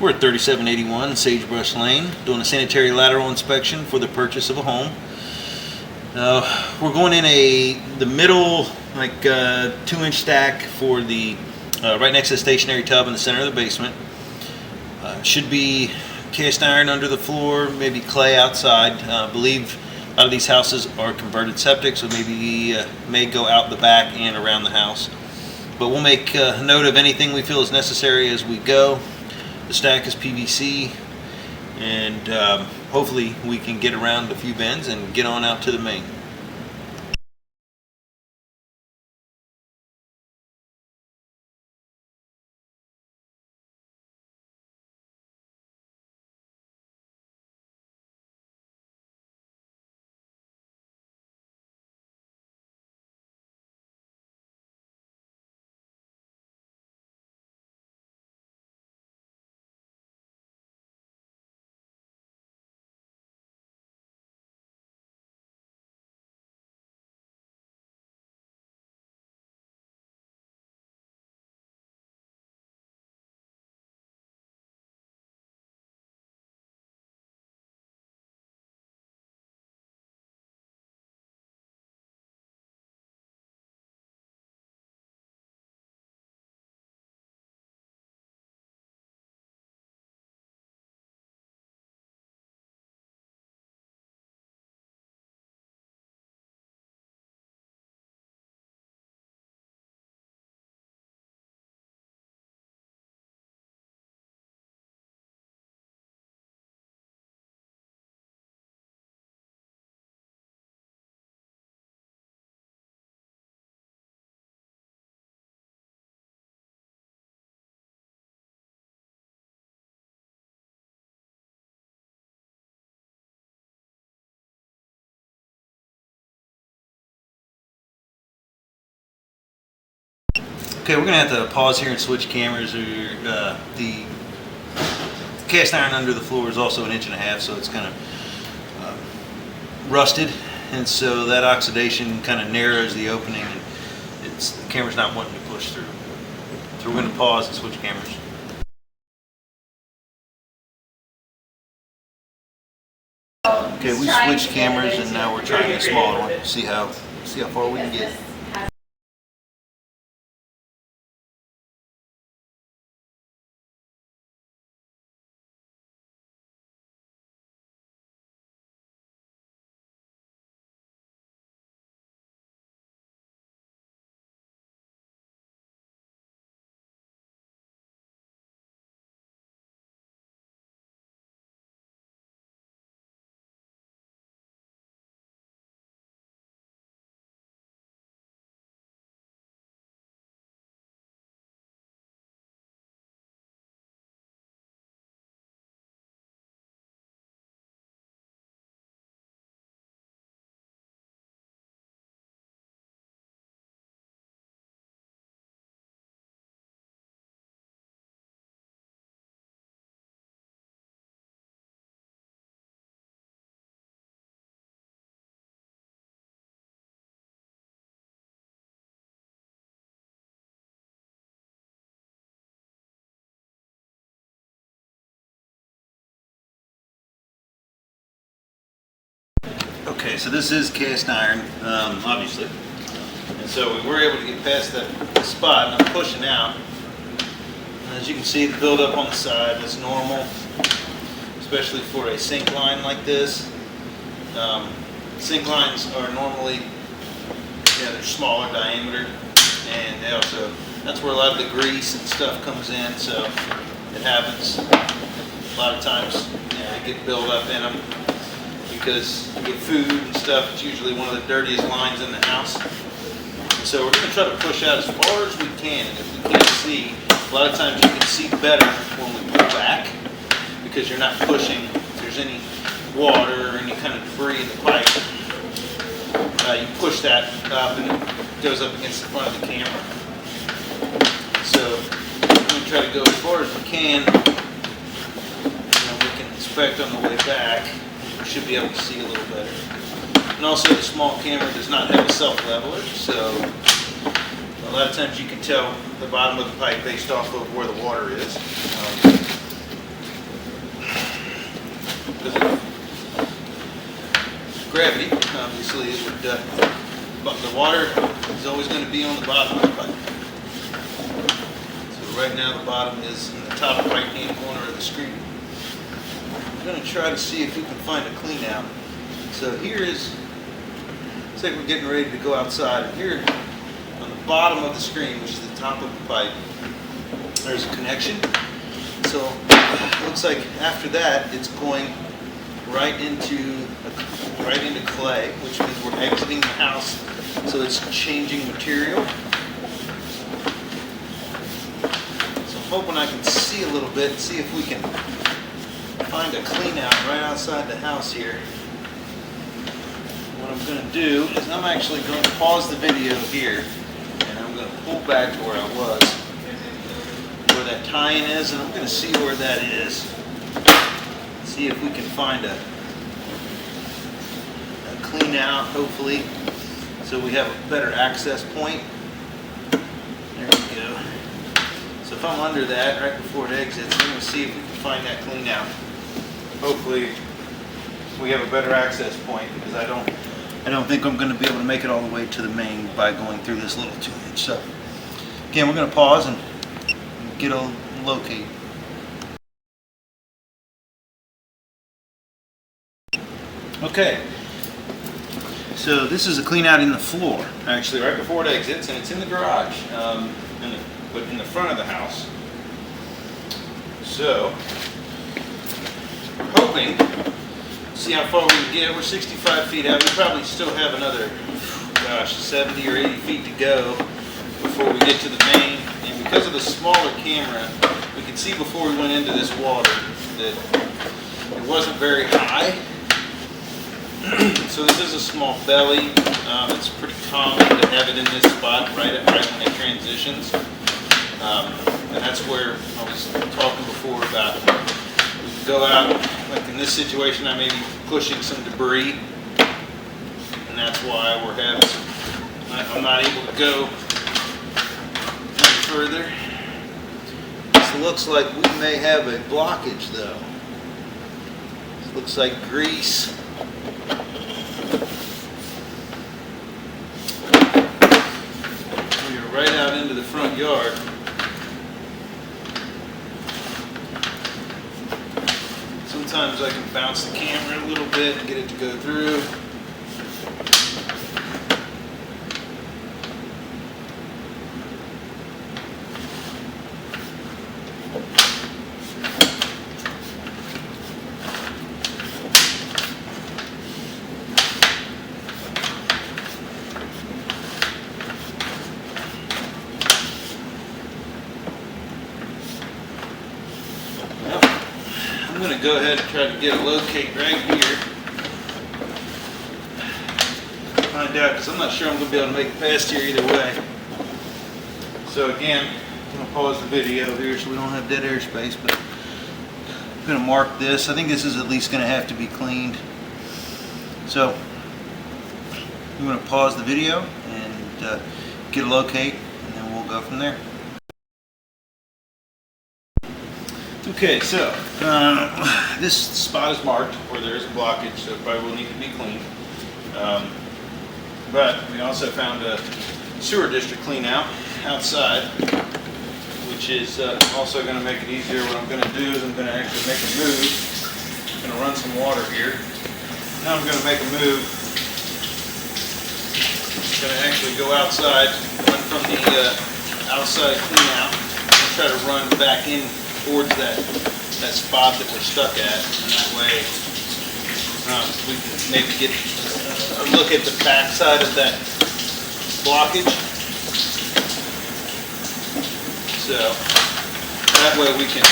We're at 3781 Sagebrush Lane doing a sanitary lateral inspection for the purchase of a home. We're going in the middle, like 2-inch stack for the right next to the stationary tub in the center of the basement. Should be cast iron under the floor, maybe clay outside. I believe a lot of these houses are converted septic, so maybe may go out the back and around the house. But we'll make note of anything we feel is necessary as we go. The stack is PVC, and hopefully we can get around a few bends and get on out to the main. Okay, we're going to have to pause here and switch cameras. The cast iron under the floor is also 1.5 inches, so it's kind of rusted, and so that oxidation kind of narrows the opening, and the camera's not wanting to push through. So we're going to pause and switch cameras. Okay, we switched cameras, and now we're trying a smaller one. See how far we can get. Okay, so this is cast iron, obviously, and so we were able to get past that spot, and I'm pushing out. And as you can see, the buildup on the side is normal, especially for a sink line like this. Sink lines are normally, they're smaller diameter, and that's where a lot of the grease and stuff comes in, so it happens. A lot of times, they get built up in them. Because you get food and stuff, it's usually one of the dirtiest lines in the house. And so we're going to try to push out as far as we can. And if we can't see, a lot of times you can see better when we pull back, because you're not pushing. If there's any water or any kind of debris in the pipe, you push that up and it goes up against the front of the camera. So we're going to try to go as far as we can, and we can inspect on the way back. We should be able to see a little better. And also, the small camera does not have a self-leveler, so a lot of times you can tell the bottom of the pipe based off of where the water is. because of gravity, obviously it would, but the water is always going to be on the bottom of the pipe. So right now the bottom is in the top right hand corner of the screen. I'm going to try to see if we can find a clean out. So here is, looks like we're getting ready to go outside. And here on the bottom of the screen, which is the top of the pipe, there's a connection. So it looks like after that it's going right into clay, which means we're exiting the house, so it's changing material. So I'm hoping I can see a little bit and see if we can find a clean out right outside the house here. What I'm going to do is I'm actually going to pause the video here, and I'm going to pull back to where I was, where that tie-in is, and I'm going to see where that is. See if we can find a clean out, hopefully, so we have a better access point. There we go. So if I'm under that right before it exits, I'm going to see if we can find that clean out. Hopefully we have a better access point, because I don't think I'm going to be able to make it all the way to the main by going through this little 2-inch. So again, we're going to pause and get a locate. Okay, so this is a clean out in the floor, actually, right before it exits, and it's in the garage, but in the front of the house. So, we're hoping, see how far we can get. We're 65 feet out. We probably still have another, 70 or 80 feet to go before we get to the main. And because of the smaller camera, we could see before we went into this water that it wasn't very high. So this is a small belly. It's pretty common to have it in this spot right when it transitions. And that's where I was talking before about we can go out, like in this situation I may be pushing some debris, and that's why I'm not able to go any further. This looks like we may have a blockage though. This looks like grease. We're right out into the front yard. Sometimes I can bounce the camera a little bit and get it to go through. I'm going to go ahead and try to get a locate right here. Find out, because I'm not sure I'm going to be able to make it past here either way. So again, I'm going to pause the video here so we don't have dead airspace, but I'm going to mark this. I think this is at least going to have to be cleaned. So I'm going to pause the video and get a locate, and then we'll go from there. Okay, so this spot is marked where there is a blockage, so it probably will need to be cleaned. But we also found a sewer district clean out outside, which is also going to make it easier. What I'm going to do is I'm going to actually make a move. I'm going to run some water here. Now I'm going to make a move. I'm going to actually go outside, run from the outside clean out, and try to run back in towards that spot that we're stuck at, and that way we can maybe get a look at the back side of that blockage. So that way we can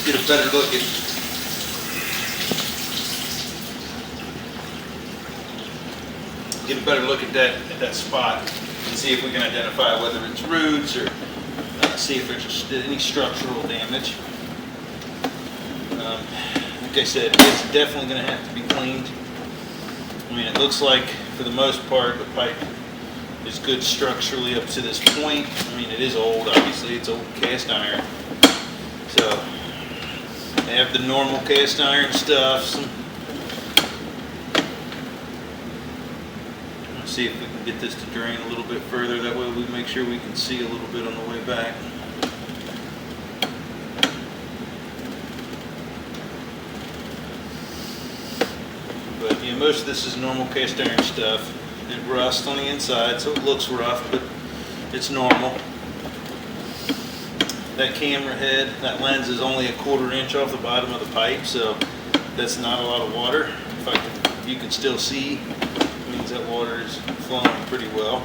get a better look at that spot, and see if we can identify whether it's roots or see if there's any structural damage. Like I said, it's definitely going to have to be cleaned. I mean, it looks like for the most part the pipe is good structurally up to this point. I mean, it is old, obviously, it's old cast iron. So So they have the normal cast iron stuff. Let's see if we can get this to drain a little bit further. That way we make sure we can see a little bit on the way back. But yeah, most of this is normal cast iron stuff. It rusts on the inside, so it looks rough, but it's normal. That camera head, that lens is only a 1/4 inch off the bottom of the pipe, so that's not a lot of water. If you can still see, it means that water is flowing pretty well.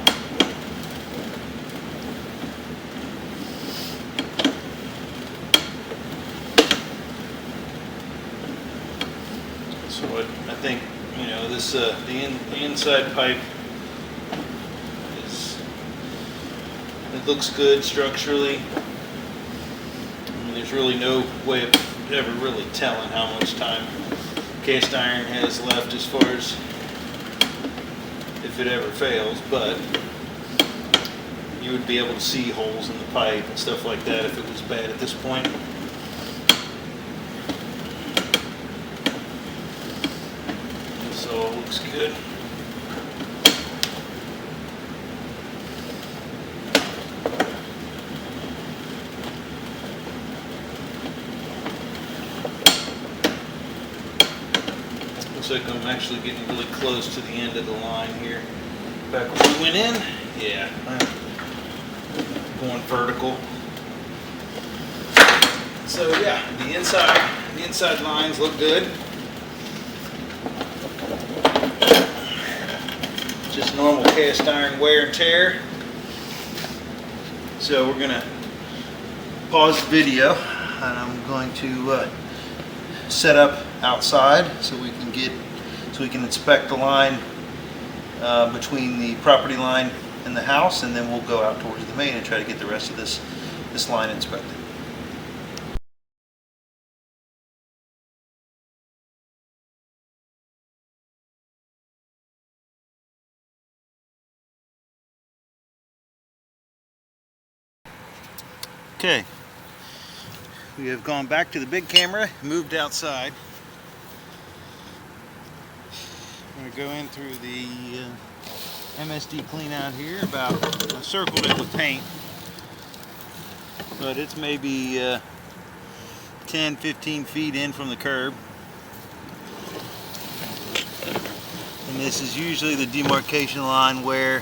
So I think, you know, this the inside pipe it looks good structurally. I mean, there's really no way of ever really telling how much time cast iron has left as far as if it ever fails, but you would be able to see holes in the pipe and stuff like that if it was bad at this point. This all looks good. Looks like I'm actually getting really close to the end of the line here. Back where we went in, yeah, I'm going vertical. So yeah, the inside lines look good. Just normal cast iron wear and tear. So we're gonna pause the video, and I'm going to set up outside so we can inspect the line between the property line and the house, and then we'll go out towards the main and try to get the rest of this line inspected. Okay, we have gone back to the big camera, moved outside. I'm going to go in through the MSD clean out here. I circled it with paint, but it's maybe 10-15 feet in from the curb. And this is usually the demarcation line where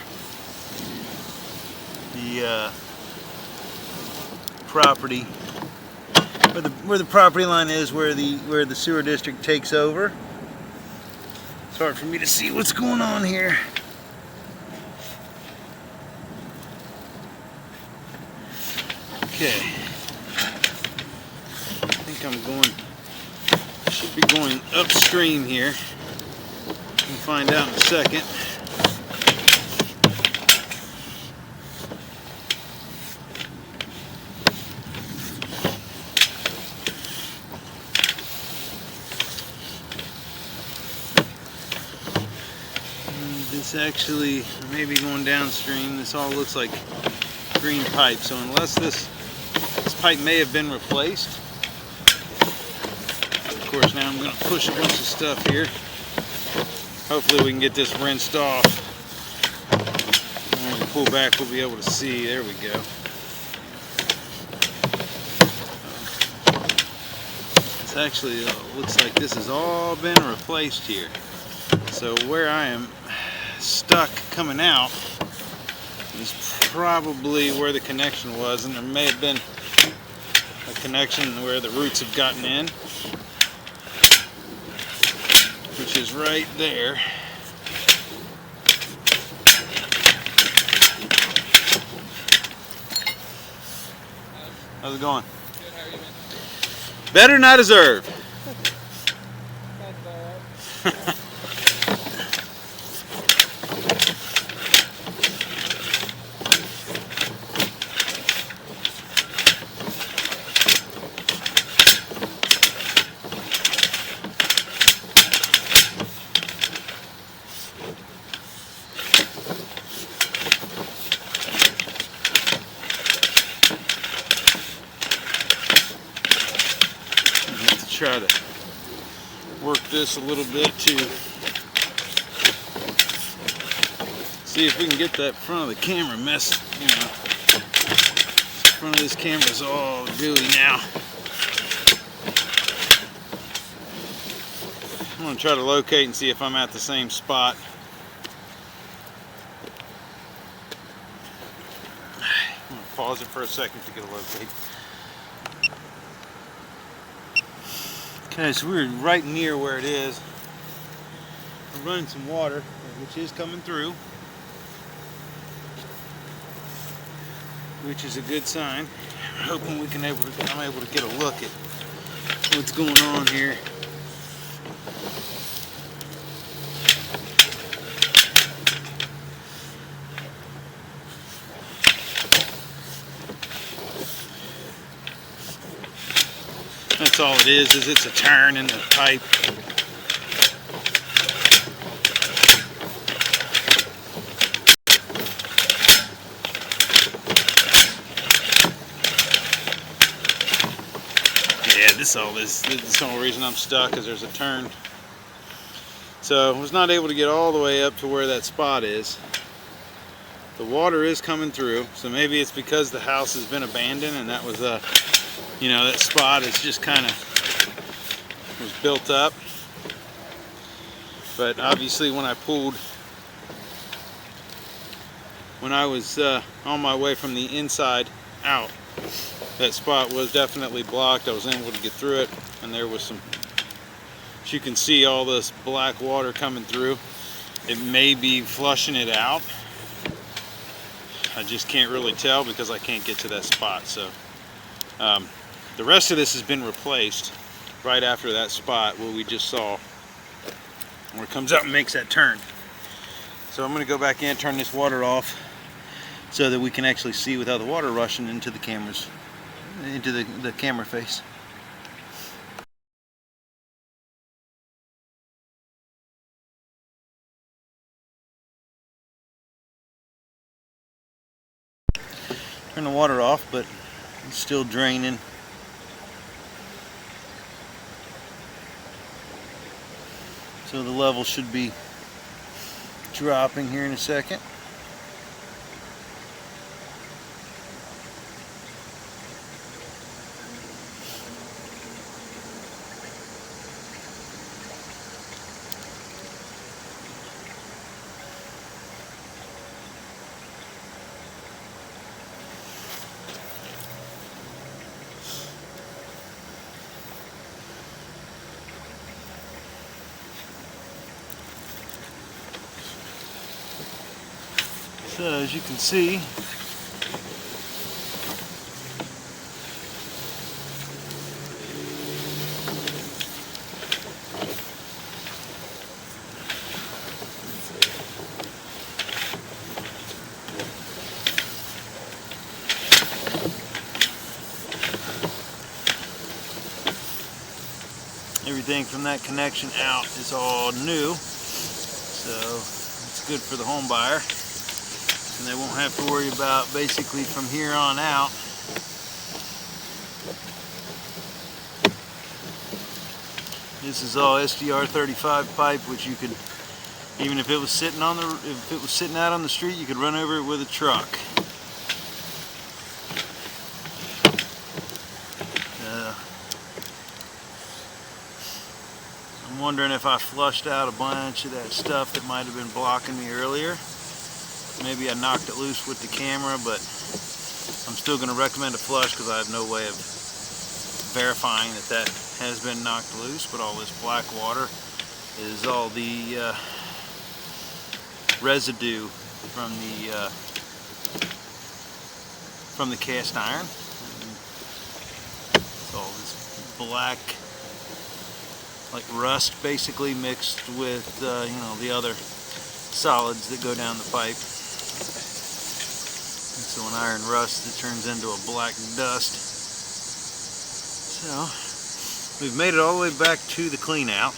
the property, where the property line is, where the sewer district takes over. It's hard for me to see what's going on here. Okay. I think should be going upstream here. We'll find out in a second. Actually, maybe going downstream. This all looks like green pipe, so unless this pipe may have been replaced. Of course, now I'm going to push a bunch of stuff here. Hopefully we can get this rinsed off. When we pull back, we'll be able to see. There we go. This actually looks like this has all been replaced here. So where I am stuck coming out is probably where the connection was, and there may have been a connection where the roots have gotten in, which is right there. How's it going? Good, how are you, man? Better than I deserve. That's all right. try to work this a little bit to see if we can get that front of the camera messed, you know. The front of this camera's all gooey now. I'm going to try to locate and see if I'm at the same spot. I'm going to pause it for a second to get a locate. Okay, so we're right near where it is. We're running some water, which is coming through, which is a good sign. I'm hoping I'm able to get a look at what's going on here. That's all it is it's a turn in the pipe. Yeah, this is the whole reason I'm stuck, is there's a turn. So I was not able to get all the way up to where that spot is. The water is coming through, so maybe it's because the house has been abandoned and that was a, you know, that spot is just kind of was built up. But obviously when I was on my way from the inside out, that spot was definitely blocked. I was able to get through it, and there was some, as you can see, all this black water coming through. It may be flushing it out. I just can't really tell because I can't get to that spot. So the rest of this has been replaced right after that spot where we just saw, where it comes up and makes that turn. So I'm going to go back in, turn this water off so that we can actually see without the water rushing into the cameras, into the camera face. Turn the water off, but it's still draining. So the level should be dropping here in a second. So as you can see, everything from that connection out is all new, so it's good for the home buyer. And they won't have to worry about, basically from here on out, this is all SDR35 pipe, which you could, even if it was sitting out on the street, you could run over it with a truck. I'm wondering if I flushed out a bunch of that stuff that might have been blocking me earlier. Maybe I knocked it loose with the camera, but I'm still going to recommend a flush because I have no way of verifying that has been knocked loose. But all this black water is all the residue from the cast iron. It's all this black, like rust, basically mixed with you know, the other solids that go down the pipe. So when iron rusts, it turns into a black dust. So we've made it all the way back to the clean out.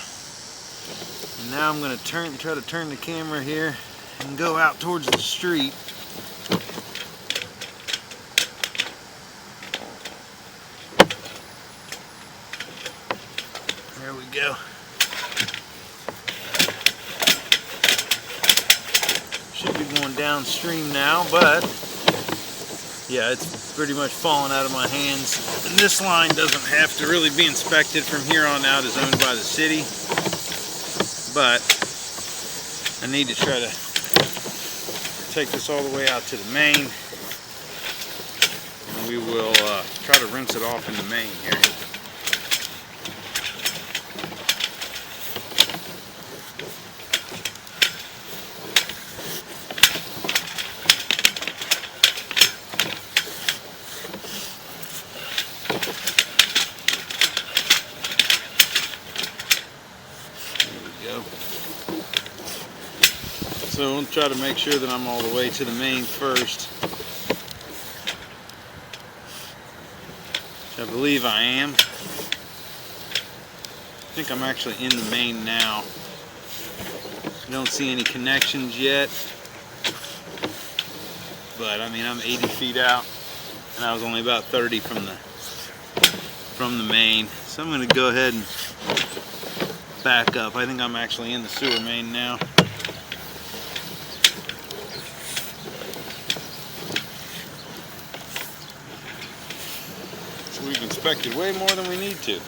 And now I'm going to try to turn the camera here and go out towards the street. go. Should be going downstream now, but yeah, it's pretty much falling out of my hands. And this line doesn't have to really be inspected. From here on out is owned by the city, but I need to try to take this all the way out to the main, and we will try to rinse it off in the main here. So I'll try to make sure that I'm all the way to the main first, which I believe I am. I think I'm actually in the main now. I don't see any connections yet, but I mean, I'm 80 feet out and I was only about 30 from the main. So I'm going to go ahead and back up. I think I'm actually in the sewer main now. We've inspected way more than we need to. In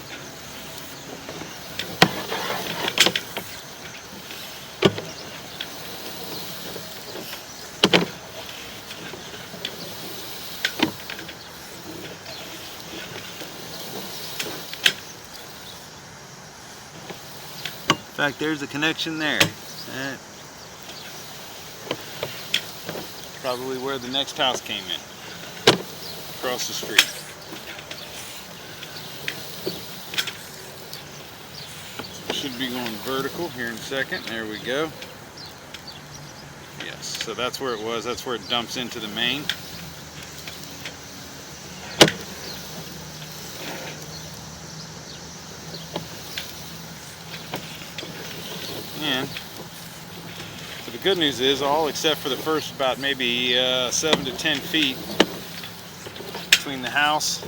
fact, there's a connection there. Probably where the next house came in. Across the street. Should be going vertical here in a second. There we go. Yes, so that's where it was. That's where it dumps into the main. And so the good news is all except for the first about maybe 7 to 10 feet between the house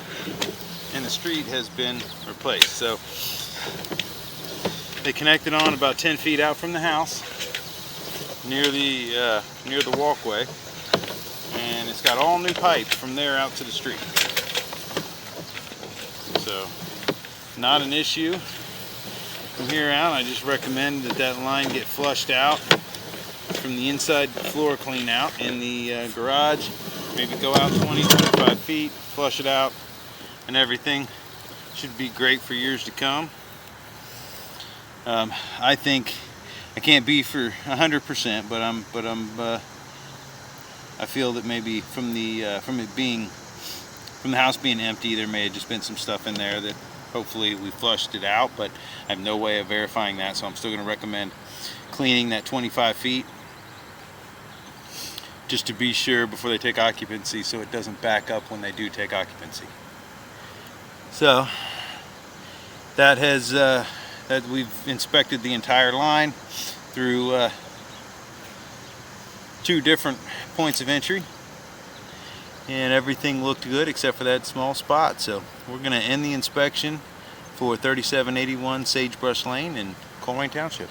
and the street has been replaced. So they connected on about 10 feet out from the house, near the walkway, and it's got all new pipe from there out to the street. So, not an issue. From here out, I just recommend that line get flushed out from the inside floor clean out in the garage. Maybe go out 20-25 feet, flush it out, and everything should be great for years to come. I think I can't be for 100%, but I feel that maybe from the house being empty, there may have just been some stuff in there that hopefully we flushed it out, but I have no way of verifying that, so I'm still going to recommend cleaning that 25 feet just to be sure before they take occupancy, so it doesn't back up when they do take occupancy. So that has that we've inspected the entire line through 2 different points of entry, and everything looked good except for that small spot. So we're going to end the inspection for 3781 Sagebrush Lane in Colerain Township.